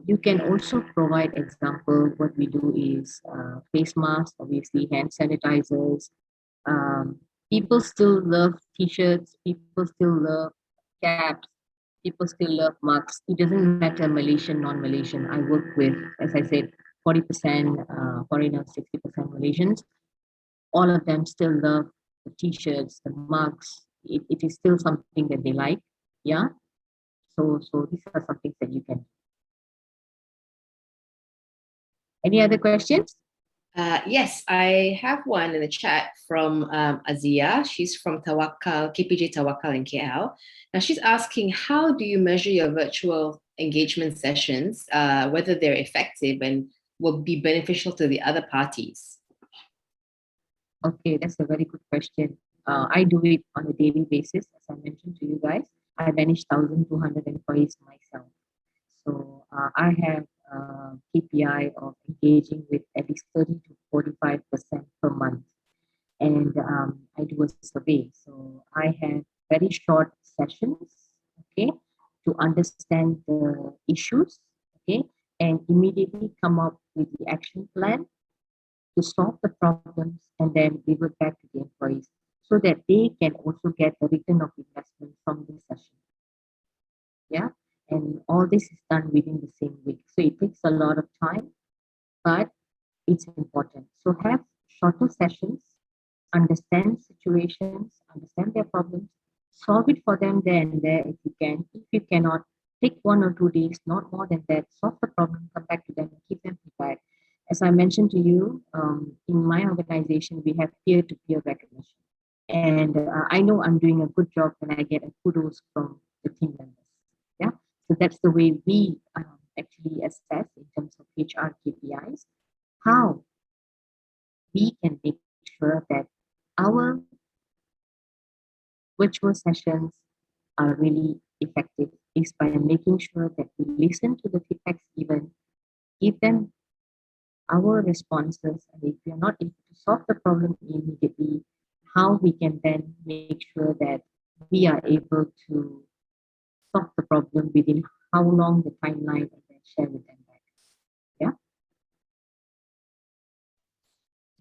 [SPEAKER 2] You can also provide example. What we do is face masks, obviously hand sanitizers. People still love t-shirts. People still love caps. People still love mugs. It doesn't matter Malaysian, non-Malaysian. I work with, as I said, 40% foreigners, 60% Malaysians. All of them still love the t-shirts, the mugs. It is still something that they like. Yeah. So these are some things that you can. Any other questions?
[SPEAKER 1] Yes, I have one in the chat from Azia. She's from Tawakal, KPJ Tawakal in KL. Now she's asking, how do you measure your virtual engagement sessions, whether they're effective and will be beneficial to the other parties?
[SPEAKER 2] Okay, that's a very good question. I do it on a daily basis, as I mentioned to you guys. I manage 1,200 employees myself. So I have a KPI of engaging with at least 30 to 45% per month. And I do a survey. So I have very short sessions, okay, to understand the issues, okay, and immediately come up with the action plan to solve the problems and then revert back to the employees so that they can also get the return of investment from the session. Yeah. And all this is done within the same week. So it takes a lot of time, but it's important. So have shorter sessions, understand situations, understand their problems, solve it for them there and there if you can. If you cannot, take 1 or 2 days, not more than that, solve the problem, come back to them and keep them prepared. As I mentioned to you, in my organization, we have peer-to-peer recognition. And I know I'm doing a good job when I get a kudos from the team members. Yeah. So that's the way we actually assess in terms of HR KPIs, how we can make sure that our virtual sessions are really effective is by making sure that we listen to the feedbacks given, give them our responses, and if we are not able to solve the problem immediately, how we can then make sure that we are able to solve the problem within how long the timeline and then share with them back. Yeah.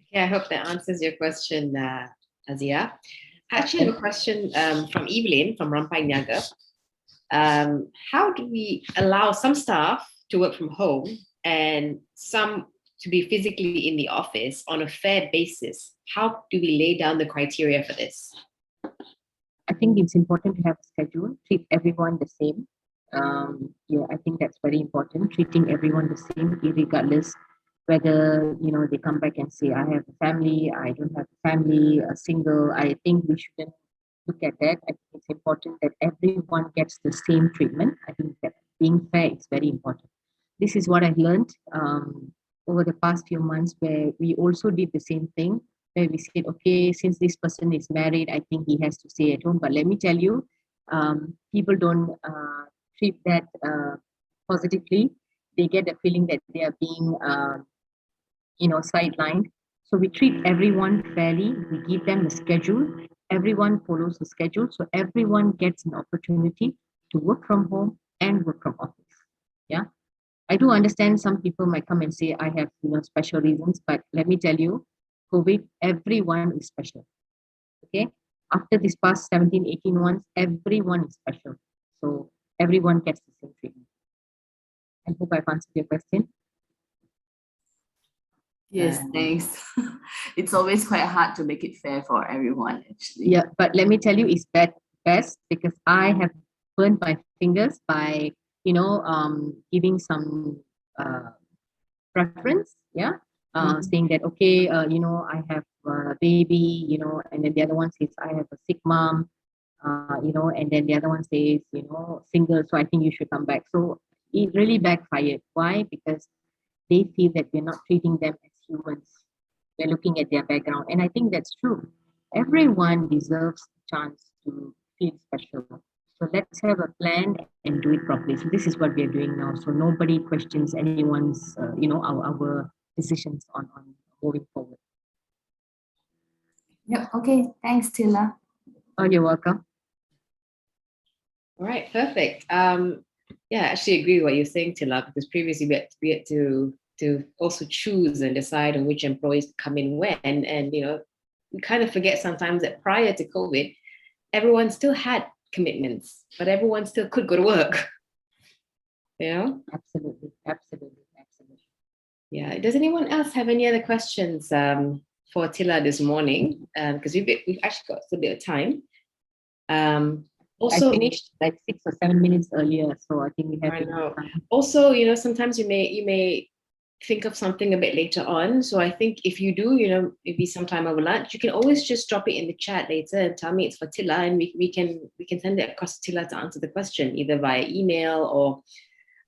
[SPEAKER 1] Okay, I hope that answers your question, Azia. I actually have a question from Evelyn from Rampai Niaga. How do we allow some staff to work from home and some to be physically in the office on a fair basis? How do we lay down the criteria for this?
[SPEAKER 2] I think it's important to have a schedule, treat everyone the same. Yeah, I think that's very important, treating everyone the same, regardless whether they come back and say, I have a family, I don't have a family, a single. I think we shouldn't look at that. I think it's important that everyone gets the same treatment. I think that being fair is very important. This is what I've learned over the past few months, where we also did the same thing, where we said, okay, since this person is married, I think he has to stay at home. But let me tell you, people don't treat that positively. They get the feeling that they are being sidelined. So we treat everyone fairly. We give them a schedule. Everyone follows the schedule. So everyone gets an opportunity to work from home and work from office. Yeah. I do understand some people might come and say, I have special reasons, but let me tell you, COVID, everyone is special. Okay. After this past 17, 18 months, everyone is special. So everyone gets the same treatment. I hope I've answered your question.
[SPEAKER 7] Yes, thanks. It's always quite hard to make it fair for everyone, actually.
[SPEAKER 2] Yeah, but let me tell you, it's best because I have burned my fingers by giving some preference. Yeah. Saying that, okay, I have a baby, and then the other one says, I have a sick mom, and then the other one says, single, so I think you should come back. So it really backfired. Why? Because they feel that we're not treating them as humans. We're looking at their background. And I think that's true. Everyone deserves a chance to feel special. So let's have a plan and do it properly. So this is what we are doing now. So nobody questions anyone's, our decisions on moving forward.
[SPEAKER 4] Yep. Okay. Thanks, Thila.
[SPEAKER 2] Oh, you're welcome.
[SPEAKER 1] All right, perfect. Yeah, I actually agree with what you're saying, Thila, because previously we had to also choose and decide on which employees to come in when, and we kind of forget sometimes that prior to COVID, everyone still had commitments, but everyone still could go to work.
[SPEAKER 2] Absolutely.
[SPEAKER 1] Yeah. Does anyone else have any other questions for Thila this morning? Because we've actually got a bit of time. Also,
[SPEAKER 2] I finished like 6 or 7 minutes earlier, so I think we have.
[SPEAKER 1] I know. Also, sometimes you may think of something a bit later on. So I think if you do, maybe sometime over lunch, you can always just drop it in the chat later and tell me it's for Thila, and we can send it across to Thila to answer the question either via email or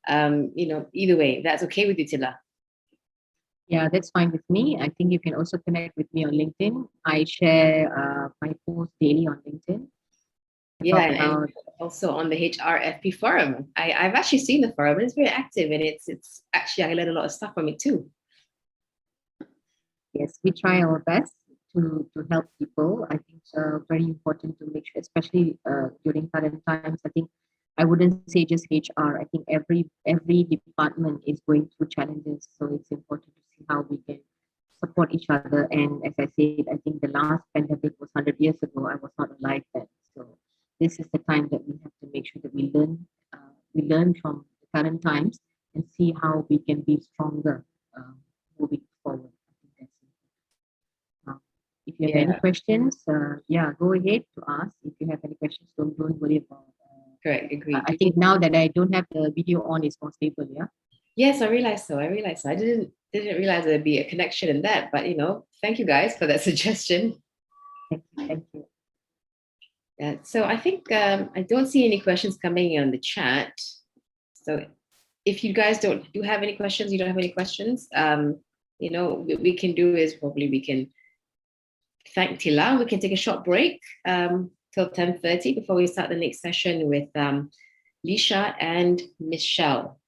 [SPEAKER 1] either way. That's okay with you, Thila?
[SPEAKER 2] Yeah, that's fine with me. I think you can also connect with me on LinkedIn. I share my posts daily on LinkedIn.
[SPEAKER 1] Yeah, and also on the HRFP forum. I've actually seen the forum. It's very active, and it's actually, I learned a lot of stuff from it too.
[SPEAKER 2] Yes, we try our best to help people. I think it's very important to make sure, especially during current times. I think I wouldn't say just HR. I think every department is going through challenges. So it's important to see how we can support each other. And as I said, I think the last pandemic was 100 years ago. I was not alive then. So this is the time that we have to make sure that we learn from the current times and see how we can be stronger moving forward. I think that's it. If you have any questions, go ahead to ask. If you have any questions, don't worry about.
[SPEAKER 1] Correct, agreed.
[SPEAKER 2] I think now that I don't have the video on, it's more stable. Yeah.
[SPEAKER 1] Yes, I realized so. I didn't realize there'd be a connection in that, but thank you guys for that suggestion.
[SPEAKER 2] Thank you.
[SPEAKER 1] Yeah, so I think I don't see any questions coming in on the chat. So if you guys do have any questions, you don't have any questions, what we can do is probably we can thank Thila. We can take a short break till 10:30 before we start the next session with Lisha and Michelle.